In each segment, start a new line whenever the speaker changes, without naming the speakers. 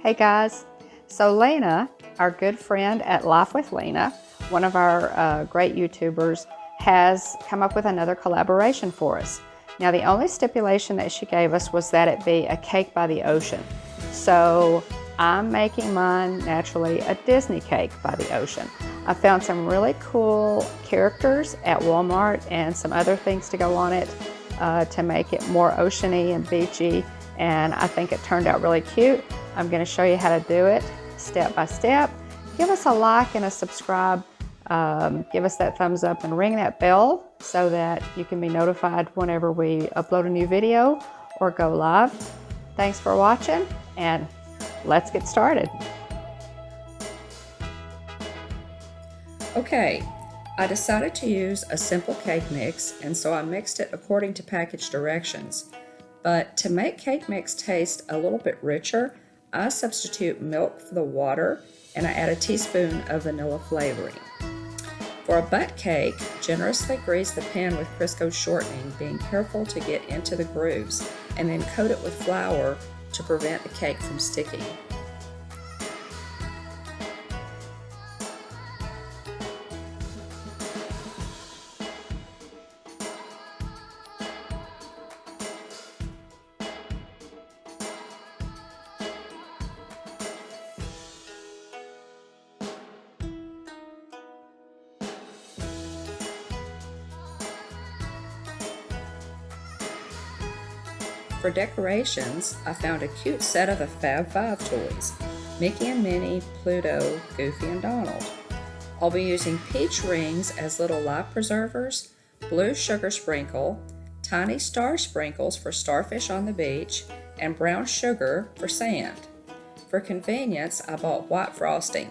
Hey guys, so Lena, our good friend at Life with Lena, one of our great YouTubers, has come up with another collaboration for us. Now the only stipulation that she gave us was that it be a cake by the ocean. So I'm making mine naturally a Disney cake by the ocean. I found some really cool characters at Walmart and some other things to go on it to make it more oceany and beachy, and I think it turned out really cute. I'm going to show you how to do it step by step. Give us a like and a subscribe. Give us that thumbs up and ring that bell so that you can be notified whenever we upload a new video or go live. Thanks for watching, and let's get started.
Okay, I decided to use a simple cake mix, and so I mixed it according to package directions. But to make cake mix taste a little bit richer, I substitute milk for the water and I add a teaspoon of vanilla flavoring. For a butt cake, generously grease the pan with Crisco shortening, being careful to get into the grooves, and then coat it with flour to prevent the cake from sticking. For decorations, I found a cute set of the Fab Five toys: Mickey and Minnie, Pluto, Goofy, and Donald. I'll be using peach rings as little life preservers, blue sugar sprinkle, tiny star sprinkles for starfish on the beach, and brown sugar for sand. For convenience, I bought white frosting.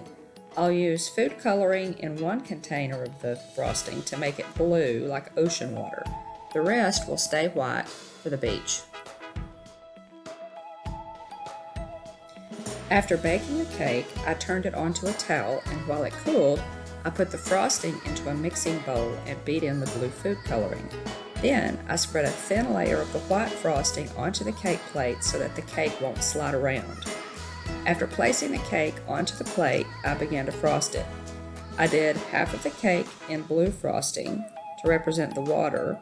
I'll use food coloring in one container of the frosting to make it blue like ocean water. The rest will stay white for the beach. After baking a cake, I turned it onto a towel, and while it cooled, I put the frosting into a mixing bowl and beat in the blue food coloring. Then I spread a thin layer of the white frosting onto the cake plate so that the cake won't slide around. After placing the cake onto the plate, I began to frost it. I did half of the cake in blue frosting to represent the water,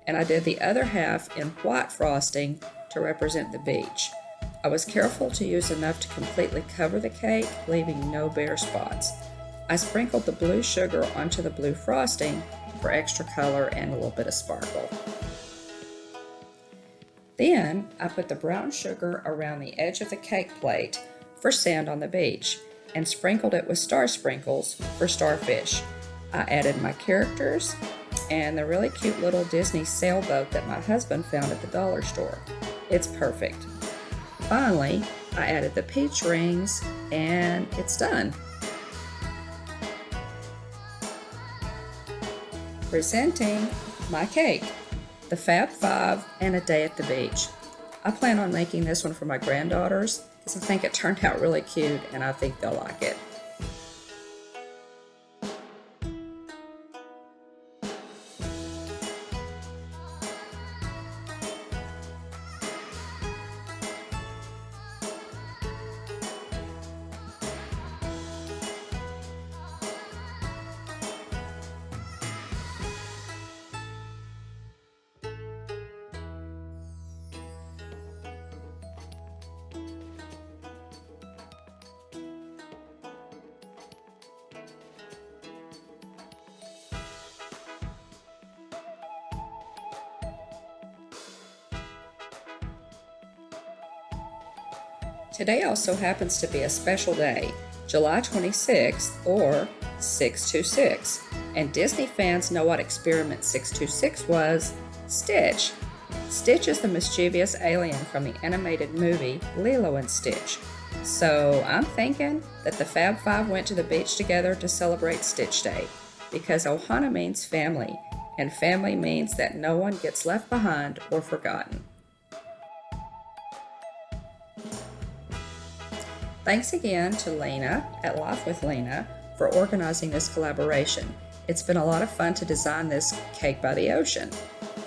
and I did the other half in white frosting to represent the beach. I was careful to use enough to completely cover the cake, leaving no bare spots. I sprinkled the blue sugar onto the blue frosting for extra color and a little bit of sparkle. Then I put the brown sugar around the edge of the cake plate for sand on the beach and sprinkled it with star sprinkles for starfish. I added my characters and the really cute little Disney sailboat that my husband found at the dollar store. It's perfect. Finally, I added the peach rings, and it's done. Presenting my cake, the Fab Five and a day at the beach. I plan on making this one for my granddaughters because I think it turned out really cute and I think they'll like it. Today also happens to be a special day, July 26th, or 626. And Disney fans know what Experiment 626 was: Stitch. Stitch is the mischievous alien from the animated movie Lilo and Stitch. So I'm thinking that the Fab Five went to the beach together to celebrate Stitch Day, because Ohana means family, and family means that no one gets left behind or forgotten. Thanks again to Lena at Life with Lena for organizing this collaboration. It's been a lot of fun to design this cake by the ocean.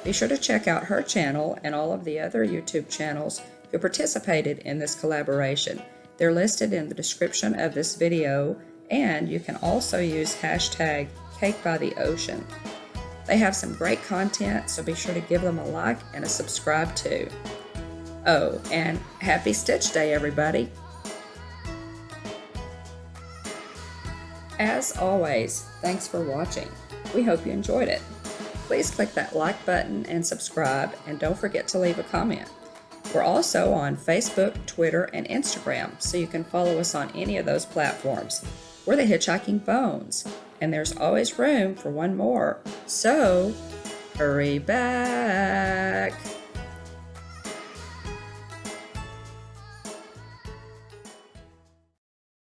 Be sure to check out her channel and all of the other YouTube channels who participated in this collaboration. They're listed in the description of this video, and you can also use hashtag CakeByTheOcean. They have some great content, so be sure to give them a like and a subscribe too. Oh, and happy Stitch Day, everybody! As always, thanks for watching. We hope you enjoyed it. Please click that like button and subscribe, and don't forget to leave a comment. We're also on Facebook, Twitter, and Instagram, so you can follow us on any of those platforms. We're the Hitchhiking Bones, and there's always room for one more. So, hurry back!